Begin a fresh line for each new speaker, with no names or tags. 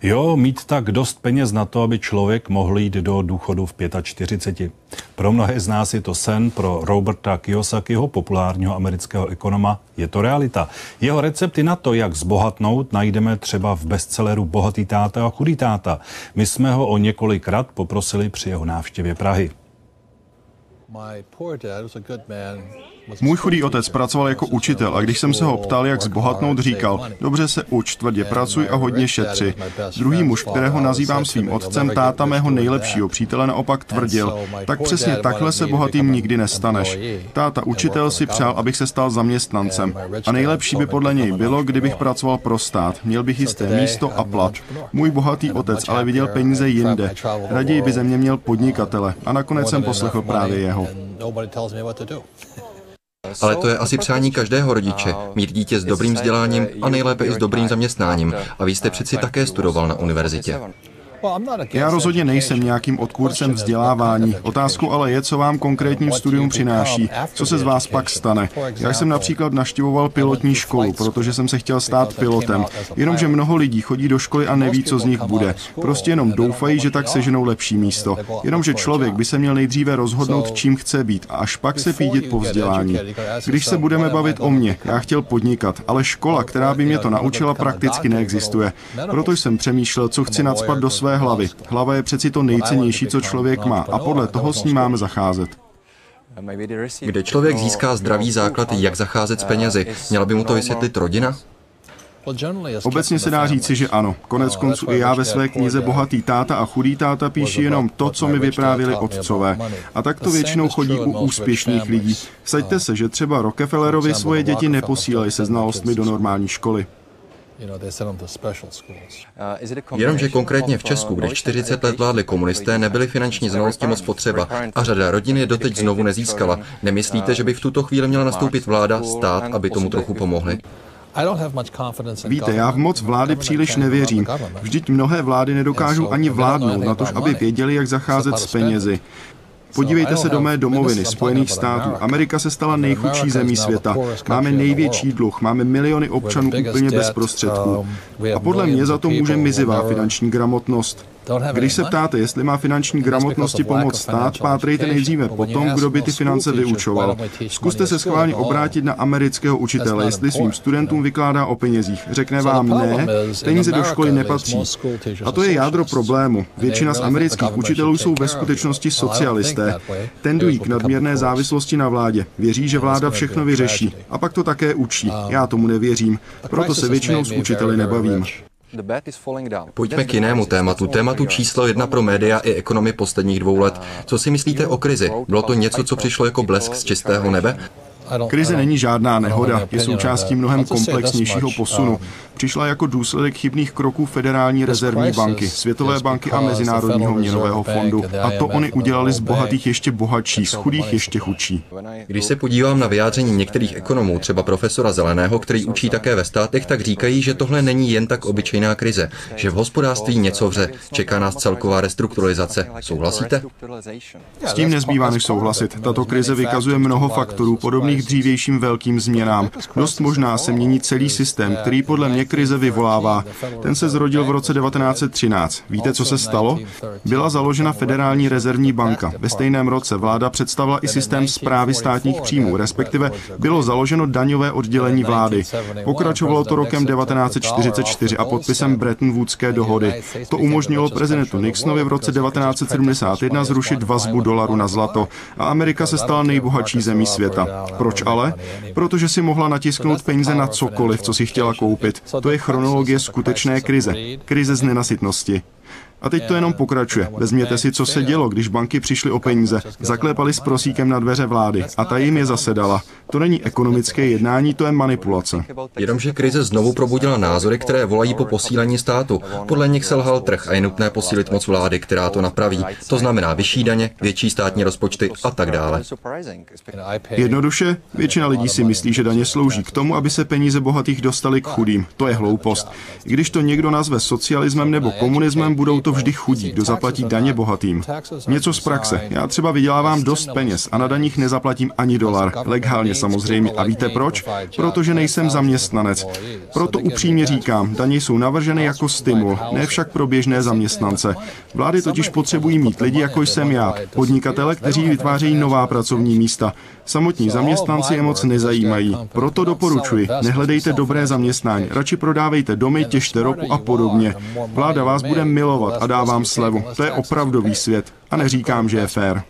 Jo, mít tak dost peněz na to, aby člověk mohl jít do důchodu v 45. Pro mnohé z nás je to sen, pro Roberta Kiyosakiho, populárního amerického ekonoma, je to realita. Jeho recepty na to, jak zbohatnout, najdeme třeba v bestselleru Bohatý táta a chudý táta. My jsme ho o několikrát poprosili při jeho návštěvě Prahy.
Můj chudý otec pracoval jako učitel a když jsem se ho ptal, jak zbohatnout, říkal: dobře se uč, tvrdě pracuj a hodně šetři. Druhý muž, kterého nazývám svým otcem, táta mého nejlepšího přítele, naopak tvrdil: tak přesně takhle se bohatým nikdy nestaneš. Táta učitel si přál, abych se stal zaměstnancem. A nejlepší by podle něj bylo, kdybych pracoval pro stát. Měl bych jisté místo a plat. Můj bohatý otec ale viděl peníze jinde. Raději by ze mě měl podnikatele. A nakonec jsem poslechl právě jeho.
Ale to je asi přání každého rodiče, mít dítě s dobrým vzděláním a nejlépe i s dobrým zaměstnáním. A vy jste přeci také studoval na univerzitě.
Já rozhodně nejsem nějakým odpůrcem vzdělávání. Otázkou ale je, co vám konkrétním studium přináší. Co se z vás pak stane? Já jsem například navštěvoval pilotní školu, protože jsem se chtěl stát pilotem. Jenomže mnoho lidí chodí do školy a neví, co z nich bude. Prostě jenom doufají, že tak seženou lepší místo. Jenomže člověk by se měl nejdříve rozhodnout, čím chce být, a až pak se pídit po vzdělání. Když se budeme bavit o mně, já chtěl podnikat, ale škola, která by mě to naučila, prakticky neexistuje. Proto jsem přemýšlel, co chci nacpat do své hlavy. Hlava je přeci to nejcennější, co člověk má, a podle toho s ní máme zacházet.
Kde člověk získá zdravý základ, jak zacházet s penězi, měla by mu to vysvětlit rodina?
Obecně se dá říci, že ano. Konec konců i já ve své knize Bohatý táta a chudý táta píši jenom to, co mi vyprávěli otcové. A tak to většinou chodí u úspěšných lidí. Vsaďte se, že třeba Rockefellerovi svoje děti neposílají se znalostmi do normální školy.
Jenomže konkrétně v Česku, kde 40 let vládli komunisté, nebyly finanční znalosti moc potřeba a řada rodin je doteď znovu nezískala. Nemyslíte, že by v tuto chvíli měla nastoupit vláda, stát, aby tomu trochu pomohli?
Víte, já v moc vlády příliš nevěřím. Vždyť mnohé vlády nedokážou ani vládnout, natož aby věděli, jak zacházet s penězi. Podívejte se do mé domoviny, Spojených států. Amerika se stala nejchudší zemí světa. Máme největší dluh, máme miliony občanů úplně bez prostředků. A podle mě za to může mizivá finanční gramotnost. Když se ptáte, jestli má finanční gramotnosti pomoct stát, pátrejte nejdříve po tom, kdo by ty finance vyučoval. Zkuste se schválně obrátit na amerického učitele, jestli svým studentům vykládá o penězích. Řekne vám ne, peníze do školy nepatří. A to je jádro problému. Většina z amerických učitelů jsou ve skutečnosti socialisté. Tendují k nadměrné závislosti na vládě. Věří, že vláda všechno vyřeší. A pak to také učí. Já tomu nevěřím. Proto se většinou s učiteli nebavím.
Pojďme k jinému tématu číslo 1 pro média i ekonomy posledních 2 let. Co si myslíte o krizi? Bylo to něco, co přišlo jako blesk z čistého nebe?
Krize není žádná nehoda, je součástí mnohem komplexnějšího posunu. Přišla jako důsledek chybných kroků Federální rezervní banky, Světové banky a Mezinárodního měnového fondu. A to oni udělali z bohatých ještě bohatší, z chudých ještě chudší.
Když se podívám na vyjádření některých ekonomů, třeba profesora Zeleného, který učí také ve státech, tak říkají, že tohle není jen tak obyčejná krize, že v hospodářství něco vře, čeká nás celková restrukturalizace. Souhlasíte?
S tím nezbývá než souhlasit. Tato krize vykazuje mnoho faktorů podobných dřívějším velkým změnám. Dost možná se mění celý systém, který podle mě krize vyvolává. Ten se zrodil v roce 1913. Víte, co se stalo? Byla založena Federální rezervní banka. Ve stejném roce vláda představila i systém správy státních příjmů, respektive bylo založeno daňové oddělení vlády. Pokračovalo to rokem 1944 a podpisem Bretton Woodské dohody. To umožnilo prezidentu Nixonovi v roce 1971 zrušit vazbu dolaru na zlato a Amerika se stala nejbohatší zemí světa. Proč ale? Protože si mohla natisknout peníze na cokoliv, co si chtěla koupit. To je chronologie skutečné krize. Krize z nenasytnosti. A teď to jenom pokračuje. Vezměte si, co se dělo, když banky přišly o peníze. Zaklepali s prosíkem na dveře vlády a ta jim je zasedala. To není ekonomické jednání, to je manipulace.
Jenomže krize znovu probudila názory, které volají po posílení státu. Podle nich selhal trh a je nutné posílit moc vlády, která to napraví. To znamená vyšší daně, větší státní rozpočty a tak dále.
Jednoduše, většina lidí si myslí, že daně slouží k tomu, aby se peníze bohatých dostaly k chudým. To je hloupost. Když to někdo nazve socialismem nebo komunismem, budou to vždy chudí, kdo zaplatí daně bohatým. Něco z praxe. Já třeba vydělávám dost peněz a na daních nezaplatím ani dolar. Legálně samozřejmě. A víte proč? Protože nejsem zaměstnanec. Proto upřímně říkám, daně jsou navrženy jako stimul, ne však pro běžné zaměstnance. Vlády totiž potřebují mít lidi, jako jsem já, podnikatele, kteří vytvářejí nová pracovní místa. Samotní zaměstnanci je moc nezajímají. Proto doporučuji, nehledejte dobré zaměstnání, radši prodávejte domy, těžte ropu a podobně. Vláda vás bude milovat a dá vám slevu. To je opravdový svět. A neříkám, že je fér.